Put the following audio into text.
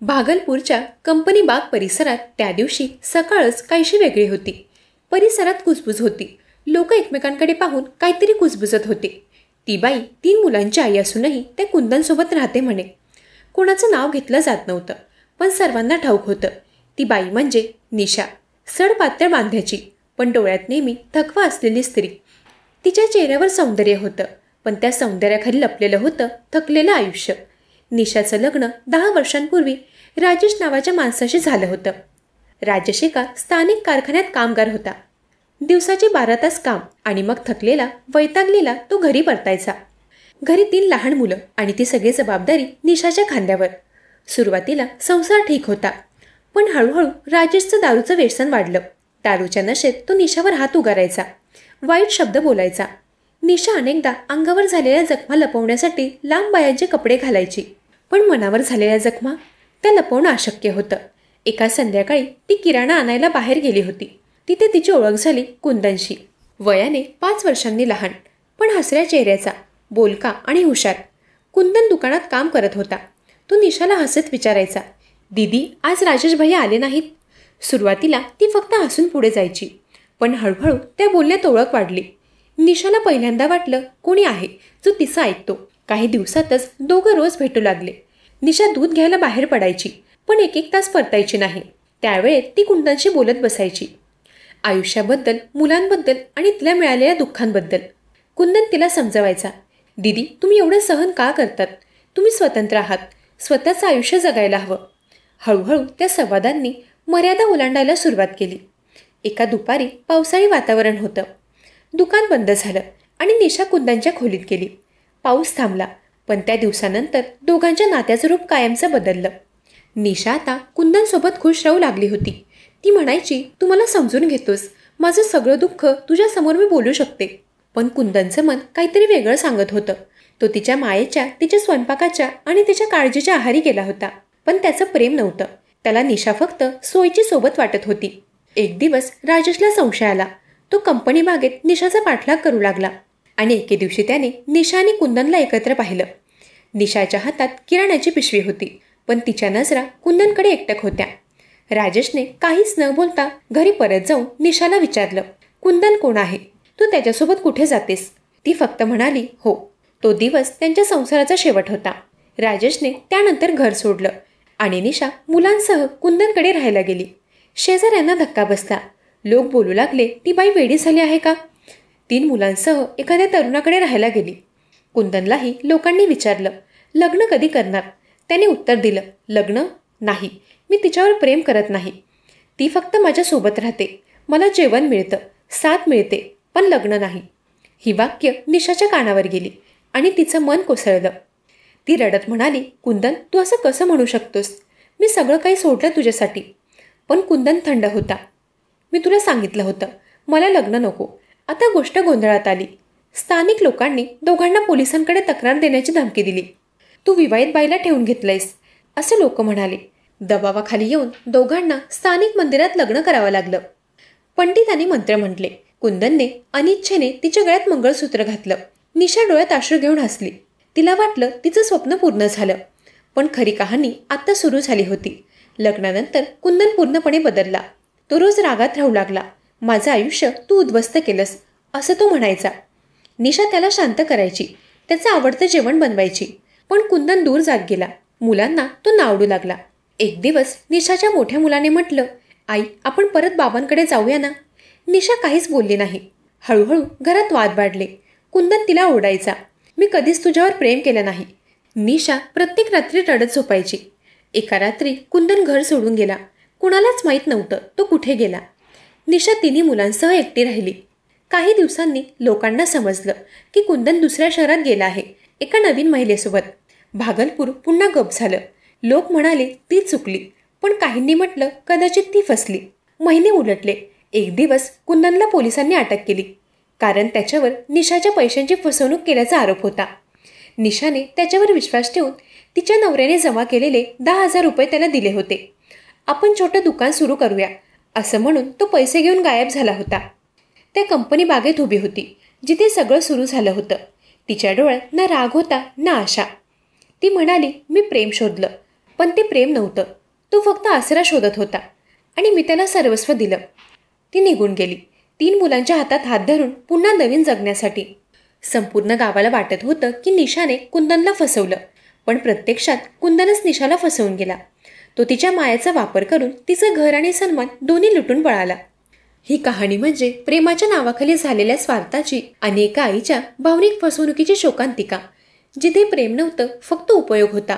भागलपूरच्या company बाग परिसरात त्या दिवशी सकाळच काहीशी वेगळी होती. परिसरात कुजबुज होती. लोक एकमेकांकडे पाहून काहीतरी कुजबुजत होते. ती बाई 3 मुलांची आई असूनही त्या कुंदनसोबत राहते म्हणे. कोणाचं नाव घेतलं जात नव्हतं, पण सर्वांना ठाऊक होतं ती बाई म्हणजे निशा. सडपातळ बांध्याची, पण डोळ्यात नेहमी थकवा असलेली स्त्री. तिच्या चेहऱ्यावर सौंदर्य होतं, पण त्या सौंदर्याखाली लपलेलं होतं थकलेलं आयुष्य. निशाचं लग्न 10 वर्षांपूर्वी राजेश नावाच्या माणसाशी झालं होतं. राजेश एका स्थानिक कारखान्यात कामगार होता. दिवसाचे 12 तास काम आणि मग थकलेला वैतागलेला तो घरी परतायचा. घरी 3 लहान मुलं आणि ती सगळी जबाबदारी निशाच्या खांद्यावर. सुरुवातीला संसार ठीक होता, पण हळूहळू राजेशचं दारूचं व्यसन वाढलं. दारूच्या नशेत तो निशावर हात उगारायचा, वाईट शब्द बोलायचा. निशा अनेकदा अंगावर झालेल्या जखमा लपवण्यासाठी लांब बायांचे कपडे घालायची, पण मनावर झालेल्या जखमा त्या लपवणं अशक्य होतं. एका संध्याकाळी ती किराणा आणायला बाहेर गेली होती. तिथे तिची ओळख झाली कुंदनशी. वयाने 5 वर्षांनी लहान, पण हसऱ्या चेहऱ्याचा, बोलका आणि हुशार. कुंदन दुकानात काम करत होता. तो निशाला हसत विचारायचा, दीदी आज राजेश भैया आले नाहीत? सुरुवातीला ती फक्त हसून पुढे जायची, पण हळूहळू त्या बोलण्यात ओळख वाढली. निशाला पहिल्यांदा वाटलं कोणी आहे जो तिचं ऐकतो. काही दिवसातच दोघं रोज भेटू लागले. निशा दूध घ्यायला बाहेर पडायची, पण 1-1 तास परतायची नाही. त्यावेळेत ती कुंदनशी बोलत बसायची, आयुष्याबद्दल, मुलांबद्दल आणि तिला मिळालेल्या दुःखांबद्दल. कुंदन तिला समजवायचा, दीदी तुम्ही एवढं सहन का करतात? तुम्ही स्वतंत्र आहात, स्वतःचं आयुष्य जगायला हवं. हळूहळू त्या संवादांनी मर्यादा ओलांडायला सुरुवात केली. एका दुपारी पावसाळी वातावरण होतं. दुकान बंद झालं आणि निशा कुंदनच्या खोलीत गेली. पाऊस थांबला, पण त्या दिवसानंतर दोघांच्या नात्याचं रूप कायमचं बदललं. निशा आता कुंदनसोबत खुश राहू लागली होती. ती म्हणायची, तू मला समजून घेतोस, माझं सगळं दुःख तुझ्यासमोर मी बोलू शकते. पण कुंदनचं मन काहीतरी वेगळं सांगत होतं. तो तिच्या मायेच्या, तिच्या स्वयंपाकाच्या आणि तिच्या काळजीच्या आहारी गेला होता, पण त्याचं प्रेम नव्हतं. त्याला निशा फक्त सोयीची सोबत वाटत होती. एक दिवस राजेशला संशय आला. तो कंपनी बागेत निशाचा पाठलाग करू लागला आणि एके दिवशी त्याने निशा आणि कुंदनला एकत्र पाहिलं. निशाच्या हातात किराण्याची पिशवी होती, पण तिच्या नजरा कुंदनकडे एकटक होत्या. राजेशने काहीच न बोलता घरी परत जाऊन निशाला विचारलं, कुंदन कोण आहे? तू त्याच्यासोबत कुठे जातेस? ती फक्त म्हणाली, हो. तो दिवस त्यांच्या संसाराचा शेवट होता. राजेशने त्यानंतर घर सोडलं आणि निशा मुलांसह कुंदनकडे राहायला गेली. शेजाऱ्यांना धक्का बसला. लोक बोलू लागले, ती बाई वेडी झाली आहे का? 3 मुलांसह एखाद्या तरुणाकडे राहायला गेली. कुंदनलाही लोकांनी विचारलं, लग्न कधी करणार? त्याने उत्तर दिलं, लग्न नाही, मी तिच्यावर प्रेम करत नाही. ती फक्त माझ्यासोबत राहते. मला जेवण मिळतं, साथ मिळते, पण लग्न नाही. ही वाक्य निशाच्या कानावर गेली आणि तिचं मन कोसळलं. ती रडत म्हणाली, कुंदन तू असं कसं म्हणू शकतोस? मी सगळं काही सोडलं तुझ्यासाठी. पण कुंदन थंड होता. मी तुला सांगितलं होतं, मला लग्न नको. आता गोष्ट गोंधळात आली. स्थानिक लोकांनी दोघांना पोलिसांकडे तक्रार देण्याची धमकी दिली. तू विवाहित बाईला ठेवून घेतलंयस, असे लोक म्हणाले. दबावाखाली येऊन दोघांना स्थानिक मंदिरात लग्न करावं लागलं. पंडितांनी मंत्र म्हटले. कुंदनने अनिच्छेने तिच्या गळ्यात मंगळसूत्र घातलं. निशा डोळ्यात अश्रू घेऊन हसली. तिला वाटलं तिचं स्वप्न पूर्ण झालं, पण खरी कहाणी आत्ता सुरू झाली होती. लग्नानंतर कुंदन पूर्णपणे बदलला. तो रोज रागात राहू लागला. माझं आयुष्य तू उद्ध्वस्त केलंस, असं तो म्हणायचा. निशा त्याला शांत करायची, त्याचं आवडतं जेवण बनवायची, पण कुंदन दूर जात गेला. मुलांना तो नावडू लागला. एक दिवस निशाच्या मोठ्या मुलाने म्हटलं, आई आपण परत बाबांकडे जाऊया ना? निशा काहीच बोलली नाही. हळूहळू घरात वाद वाढले. कुंदन तिला ओरडायचा, मी कधीच तुझ्यावर प्रेम केलं नाही. निशा प्रत्येक रात्री रडत झोपायची. एका रात्री कुंदन घर सोडून गेला. कुणालाच माहीत नव्हतं तो कुठे गेला. निशा 3 मुलांसह एकटी राहिली. काही दिवसांनी लोकांना समजलं की कुंदन दुसऱ्या शहरात गेला आहे, एका नवीन महिलेसोबत. भागलपूर पुन्हा गप झालं. लोक म्हणाले ती चुकली, पण काहींनी म्हटलं कदाचित ती फसली. महिने उलटले. एक दिवस कुंदनला पोलिसांनी अटक केली, कारण त्याच्यावर निशाच्या पैशांची फसवणूक केल्याचा आरोप होता. निशाने त्याच्यावर विश्वास ठेवून तिच्या नवऱ्याने जमा केलेले 10,000 रुपये त्याला दिले होते. आपण छोटं दुकान सुरू करूया, असं म्हणून तो पैसे घेऊन गायब झाला होता. त्या कंपनी बागेत उभी होती, जिथे सगळं सुरू झालं होतं. तिच्या डोळ्यात ना राग होता ना आशा. ती म्हणाली, मी प्रेम शोधलं, पण ते प्रेम नव्हतं. तो फक्त आसरा शोधत होता आणि मी त्याला सर्वस्व दिलं. ती निघून गेली, 3 मुलांच्या हातात हात धरून पुन्हा नवीन जगण्यासाठी. संपूर्ण गावाला वाटत होतं की निशाने कुंदनला फसवलं, पण प्रत्यक्षात कुंदनच निशाला फसवून गेला. तो तिच्या मायाचा वापर करून तिचं घर आणि सन्मान दोन्ही लुटून पळाला. ही कहाणी म्हणजे प्रेमाच्या नावाखाली झालेल्या स्वार्थाची आणि एका आईच्या भावनिक फसवणुकीची शोकांतिका, जिथे प्रेम नव्हतं, फक्त उपयोग होता.